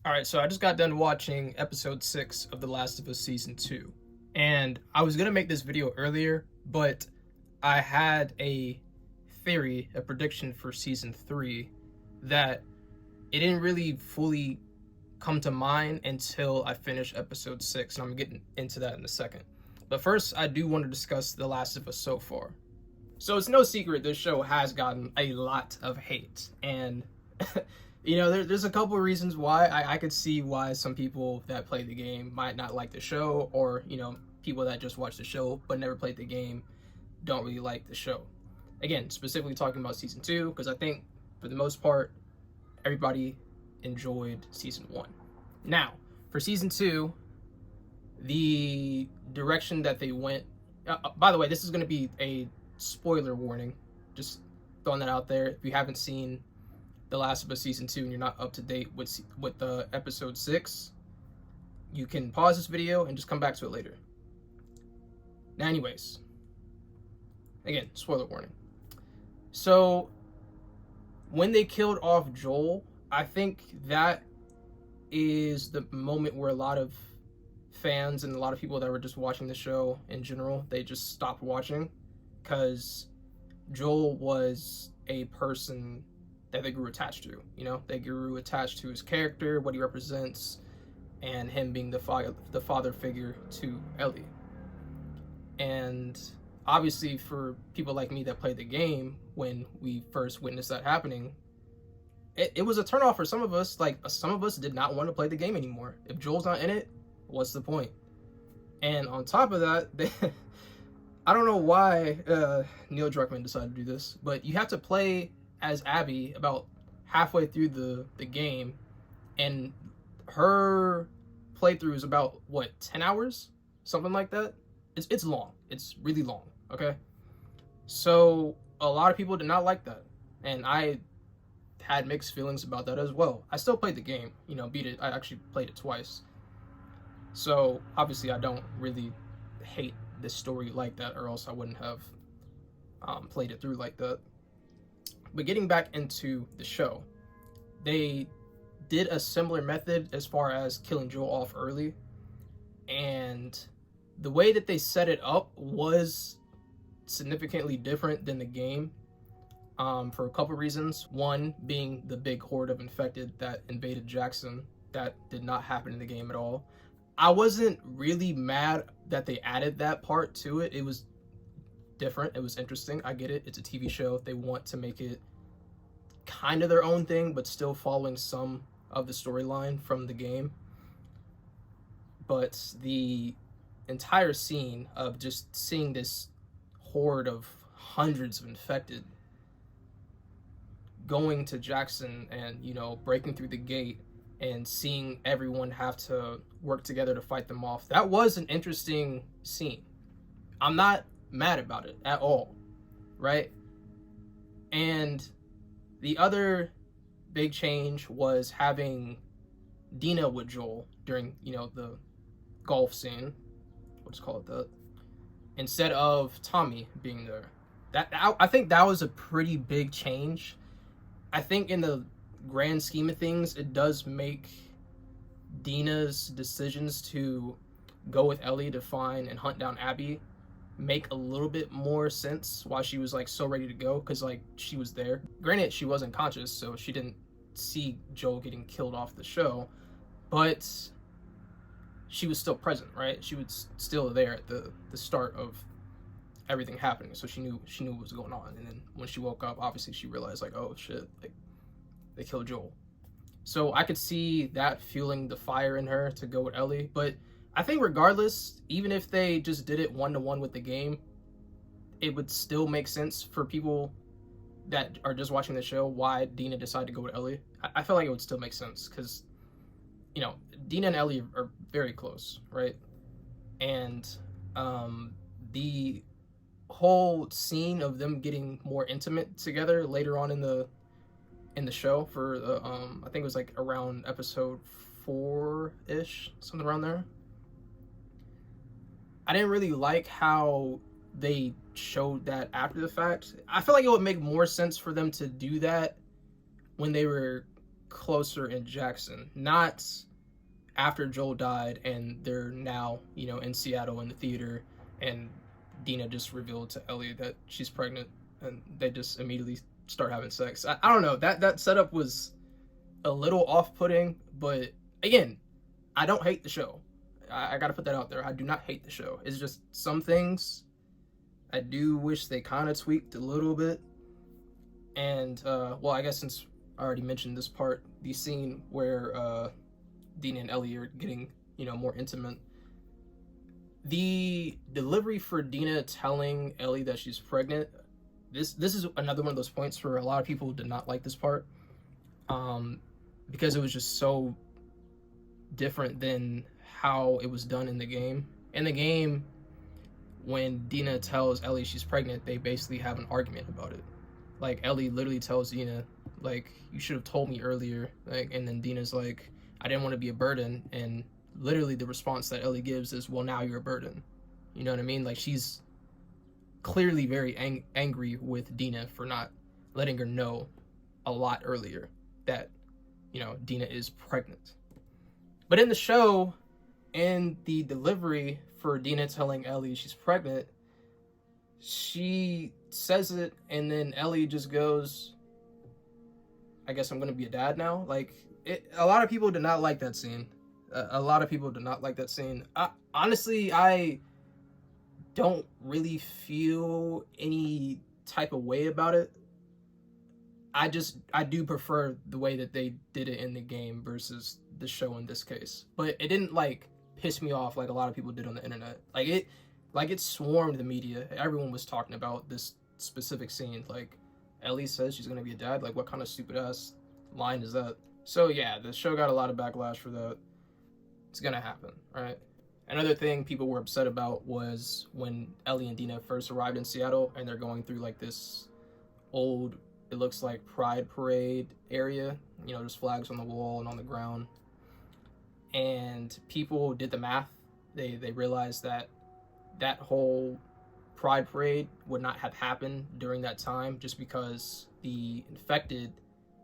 All right, so I just got done watching episode 6 of The Last of Us season 2. And I was going to make this video earlier, but I had a theory, a prediction for season 3 that it didn't really fully come to mind until I finished episode 6, and I'm getting into that in a second. But first, I do want to discuss The Last of Us so far. So it's no secret this show has gotten a lot of hate, and there's a couple of reasons why I could see why some people that play the game might not like the show, or people that just watch the show but never played the game don't really like the show. Again, specifically talking about season 2, because I think for the most part everybody enjoyed season 1. Now, for season 2, the direction that they went. By the way, this is going to be a spoiler warning. Just throwing that out there. If you haven't seen The Last of Us season 2 and you're not up to date with the episode 6, you can pause this video and just come back to it later. Now, anyways, again, spoiler warning. So when they killed off Joel, I think that is the moment where a lot of fans and a lot of people that were just watching the show in general, they just stopped watching, because Joel was a person that they grew attached to. They grew attached to his character, what he represents, and him being the father figure to Ellie. And obviously, for people like me that played the game, when we first witnessed that happening, it was a turnoff for some of us. Like, some of us did not want to play the game anymore. If Joel's not in it, what's the point? And on top of that, I don't know why Neil Druckmann decided to do this, but you have to play as Abby about halfway through the game, and her playthrough is about 10 hours, something like that. It's long. It's really long. Okay, so a lot of people did not like that, and I had mixed feelings about that as well. I still played the game, beat it. I actually played it twice. So obviously I don't really hate this story like that, or else I wouldn't have played it through like that. But getting back into the show, they did a similar method as far as killing Joel off early, and the way that they set it up was significantly different than the game, for a couple reasons. One being the big horde of infected that invaded Jackson. That did not happen in the game at all. I wasn't really mad that they added that part to it. It was different. It was interesting. I get it. It's a TV show. They want to make it kind of their own thing, but still following some of the storyline from the game. But the entire scene of just seeing this horde of hundreds of infected going to Jackson and, breaking through the gate and seeing everyone have to work together to fight them off, that was an interesting scene. I'm not mad about it at all, right? And the other big change was having Dina with Joel during, the golf scene, we'll just call it that, instead of Tommy being there. I think that was a pretty big change. I think in the grand scheme of things, it does make Dina's decisions to go with Ellie to find and hunt down Abby make a little bit more sense, why she was so ready to go, because she was there. Granted, she wasn't conscious, so she didn't see Joel getting killed off the show, but she was still present, right? She was still there at the start of everything happening, so she knew what was going on. And then when she woke up, obviously she realized oh shit, they killed Joel. So I could see that fueling the fire in her to go with Ellie. But I think regardless, even if they just did it 1-to-1 with the game, it would still make sense for people that are just watching the show why Dina decided to go with Ellie. I feel like it would still make sense, because Dina and Ellie are very close, right? And the whole scene of them getting more intimate together later on in the show, for the I think it was around episode 4-ish, something around there. I didn't really like how they showed that after the fact. I feel like it would make more sense for them to do that when they were closer in Jackson, not after Joel died and they're now, you know, in Seattle in the theater, and Dina just revealed to Ellie that she's pregnant, and they just immediately start having sex. I don't know, that setup was a little off-putting, but again, I don't hate the show. I gotta put that out there. I do not hate the show. It's just some things I do wish they kind of tweaked a little bit. And well, I guess since I already mentioned this part, the scene where Dina and Ellie are getting, you know, more intimate, the delivery for Dina telling Ellie that she's pregnant, this is another one of those points where a lot of people did not like this part, because it was just so different than how it was done in the game. In the game, when Dina tells Ellie she's pregnant, they basically have an argument about it. Like, Ellie literally tells Dina, like, you should have told me earlier. Like, and then Dina's like, I didn't want to be a burden. And literally the response that Ellie gives is, well, now you're a burden. You know what I mean? Like, she's clearly very angry with Dina for not letting her know a lot earlier that, you know, Dina is pregnant. But in the show, in the delivery for Dina telling Ellie she's pregnant, she says it, and then Ellie just goes, I guess I'm gonna be a dad now. Like, a lot of people did not like that scene. A lot of people did not like that scene. Honestly, I don't really feel any type of way about it. I do prefer the way that they did it in the game versus the show in this case. But it didn't, like, piss me off like a lot of people did on the internet. Like it swarmed the media. Everyone was talking about this specific scene. Like, Ellie says she's gonna be a dad. Like, what kind of stupid ass line is that? So yeah, the show got a lot of backlash for that. It's gonna happen, right? Another thing people were upset about was when Ellie and Dina first arrived in Seattle, and they're going through like this old, it looks like Pride Parade area. You know, there's flags on the wall and on the ground. And people did the math. They realized that that whole Pride Parade would not have happened during that time, just because the infected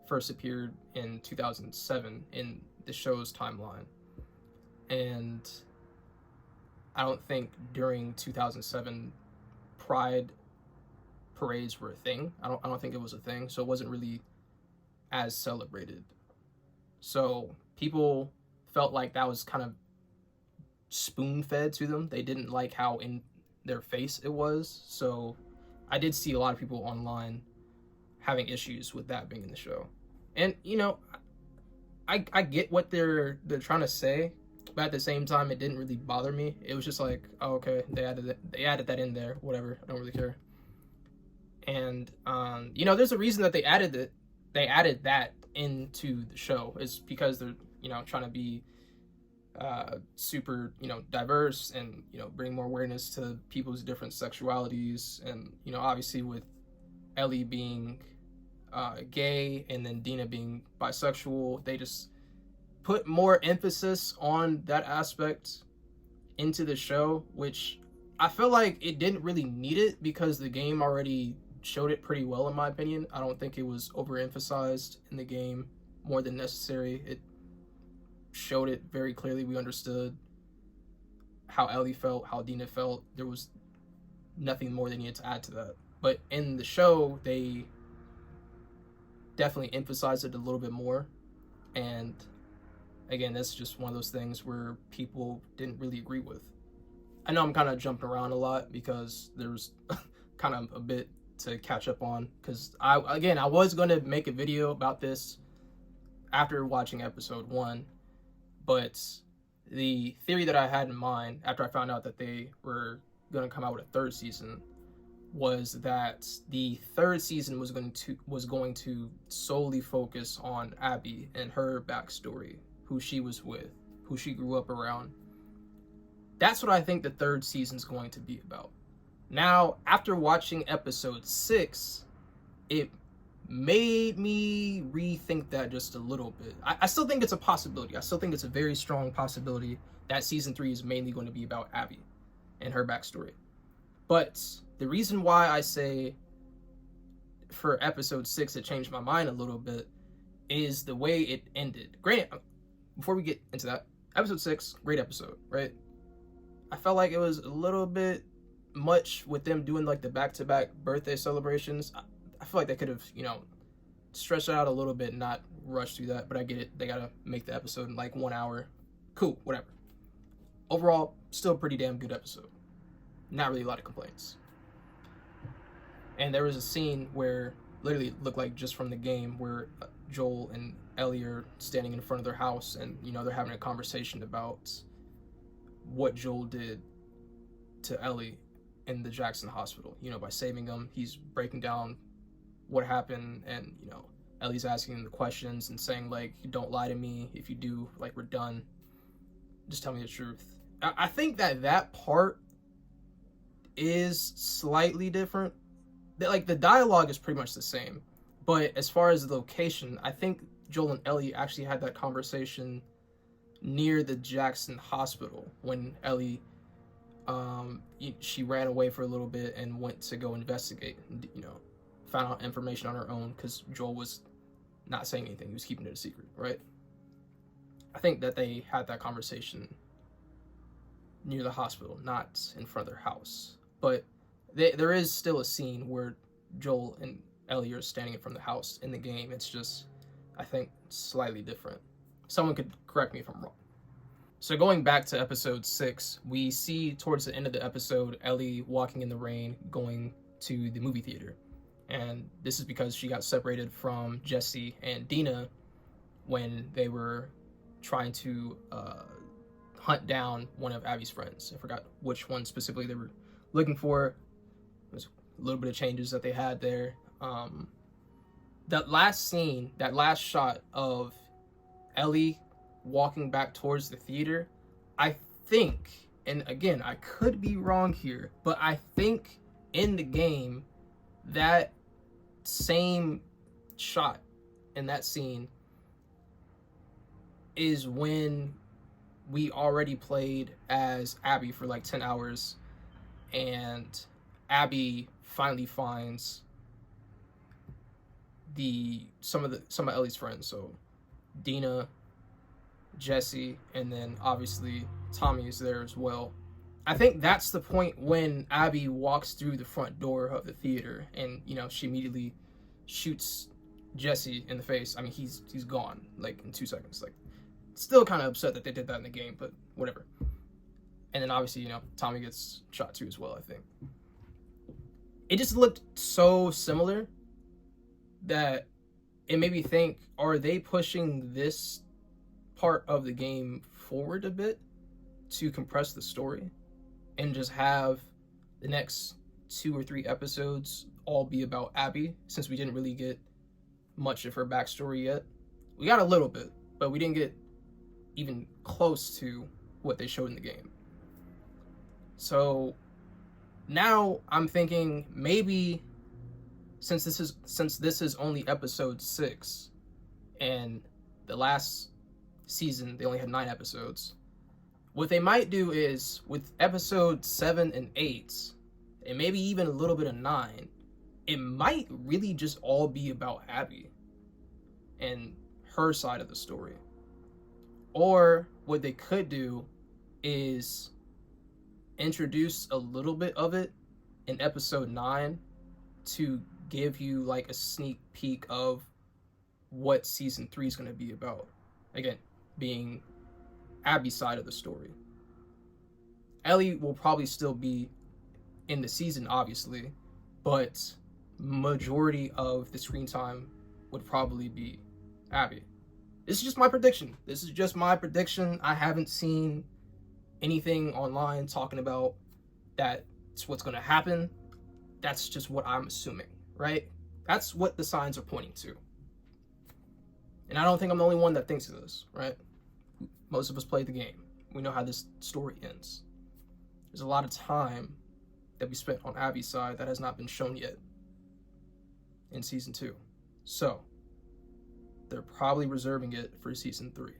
first appeared in 2007 in the show's timeline. And I don't think during 2007 Pride parades were a thing. I don't think it was a thing, so it wasn't really as celebrated. So people felt like that was kind of spoon-fed to them. They didn't like how in their face it was. So I did see a lot of people online having issues with that being in the show. And, you know, I get what they're trying to say, but at the same time, it didn't really bother me. It was just like, oh, okay, they added that in there, whatever. I don't really care. And you know, there's a reason that they added it. They added that into the show. It's because they're, you know, trying to be super, you know, diverse, and, you know, bring more awareness to people's different sexualities. And, you know, obviously with Ellie being gay and then Dina being bisexual, they just put more emphasis on that aspect into the show, which I feel like it didn't really need it, because the game already showed it pretty well, in my opinion. I don't think it was overemphasized in the game more than necessary. It showed it very clearly. We understood how Ellie felt, how Dina felt. There was nothing more they needed to add to that. But in the show, they definitely emphasized it a little bit more. And again, that's just one of those things where people didn't really agree with. I know I'm kind of jumping around a lot because there's kind of a bit to catch up on, because I was going to make a video about this after watching episode 1, but the theory that I had in mind after I found out that they were going to come out with a third season was that the third season was going to solely focus on Abby and her backstory, who she was with, who she grew up around. That's what I think the third season's going to be about. Now, after watching episode 6, it made me rethink that just a little bit. I still think it's a possibility. I still think it's a very strong possibility that season 3 is mainly going to be about Abby and her backstory. But the reason why I say for episode 6 it changed my mind a little bit is the way it ended. Granted, before we get into that, episode 6, great episode, right? I felt like it was a little bit much with them doing like the back-to-back birthday celebrations. I feel like they could have, stretched it out a little bit, not rush through that, but I get it. They gotta make the episode in like 1 hour. Cool, whatever. Overall, still a pretty damn good episode. Not really a lot of complaints. And there was a scene where literally it looked like just from the game where Joel and Ellie are standing in front of their house and, they're having a conversation about what Joel did to Ellie in the Jackson hospital, by saving him. He's breaking down what happened, and, Ellie's asking him the questions and saying, like, don't lie to me. If you do, like, we're done. Just tell me the truth. I think that part is slightly different. Like, the dialogue is pretty much the same, but as far as the location, I think Joel and Ellie actually had that conversation near the Jackson hospital when Ellie, she ran away for a little bit and went to go investigate, found out information on her own because Joel was not saying anything. He was keeping it a secret, right? I think that they had that conversation near the hospital, not in front of their house. But there is still a scene where Joel and Ellie are standing in front of the house in the game. It's just, I think, slightly different. Someone could correct me if I'm wrong. So going back to episode 6, we see towards the end of the episode, Ellie walking in the rain, going to the movie theater. And this is because she got separated from Jesse and Dina when they were trying to hunt down one of Abby's friends. I forgot which one specifically they were looking for. There's a little bit of changes that they had there. That last scene, that last shot of Ellie walking back towards the theater, I think, and again, I could be wrong here, but I think in the game, that same shot in that scene is when we already played as Abby for like 10 hours, and Abby finally finds some of Ellie's friends, so Dina, Jesse, and then obviously Tommy is there as well. I think that's the point when Abby walks through the front door of the theater and, she immediately shoots Jesse in the face. I mean, he's gone, like, in 2 seconds. Like, still kind of upset that they did that in the game, but whatever. And then obviously, Tommy gets shot too as well, I think. It just looked so similar that it made me think, are they pushing this part of the game forward a bit to compress the story and just have the next 2 or 3 episodes all be about Abby, since we didn't really get much of her backstory yet? We got a little bit, but we didn't get even close to what they showed in the game. So now I'm thinking maybe since this is only episode 6 and the last season they only had 9 episodes, what they might do is with episode 7 and 8 and maybe even a little bit of 9, it might really just all be about Abby and her side of the story. Or what they could do is introduce a little bit of it in episode 9 to give you like a sneak peek of what season 3 is going to be about. Again, being Abby's side of the story. Ellie will probably still be in the season, obviously, but majority of the screen time would probably be Abby. This is just my prediction. I haven't seen anything online talking about that's what's going to happen. That's just what I'm assuming, right? That's what the signs are pointing to. And I don't think I'm the only one that thinks of this, right? Most of us played the game. We know how this story ends. There's a lot of time that we spent on Abby's side that has not been shown yet in season 2. So they're probably reserving it for season 3.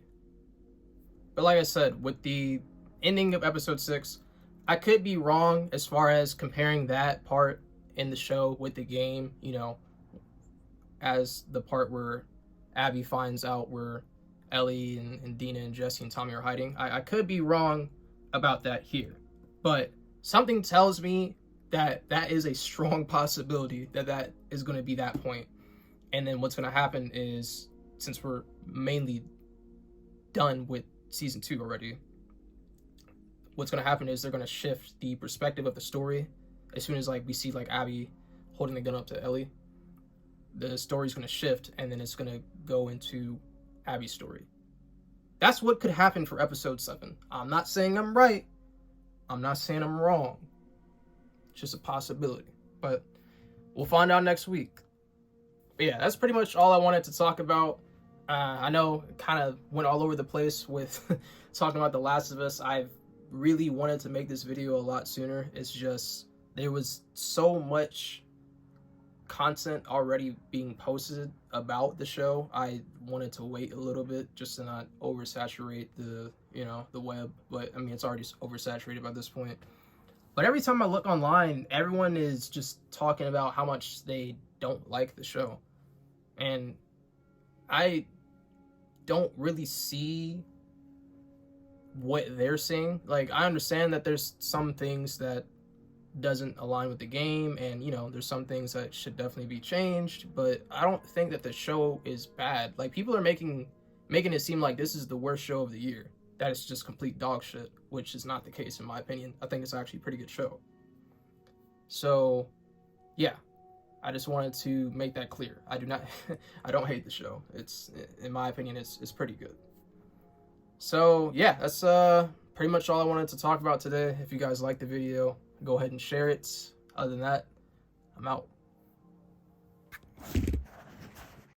But like I said, with the ending of episode 6, I could be wrong as far as comparing that part in the show with the game, as the part where Abby finds out where Ellie and Dina and Jesse and Tommy are hiding. I could be wrong about that here, but something tells me that that is a strong possibility that that is going to be that point. And then what's going to happen is, since we're mainly done with season 2 already, what's going to happen is they're going to shift the perspective of the story. As soon as like we see like Abby holding the gun up to Ellie, the story's going to shift, and then it's going to go into Abby's story. That's what could happen for episode 7. I'm not saying I'm right. I'm not saying I'm wrong. It's just a possibility. But we'll find out next week. But yeah, that's pretty much all I wanted to talk about. I know it kind of went all over the place with talking about The Last of Us. I've really wanted to make this video a lot sooner. It's just there was so much content already being posted about the show. I wanted to wait a little bit just to not oversaturate the web, but I mean, it's already oversaturated by this point. But every time I look online, everyone is just talking about how much they don't like the show, and I don't really see what they're saying. Like, I understand that there's some things that doesn't align with the game, and there's some things that should definitely be changed, but I don't think that the show is bad. Like, people are making it seem like this is the worst show of the year, that it's just complete dog shit, which is not the case in my opinion. I think it's actually a pretty good show. So yeah, I just wanted to make that clear. I do not I don't hate the show. It's, in my opinion, it's pretty good. So yeah, that's pretty much all I wanted to talk about today. If you guys liked the video, go ahead and share it. Other than that, I'm out.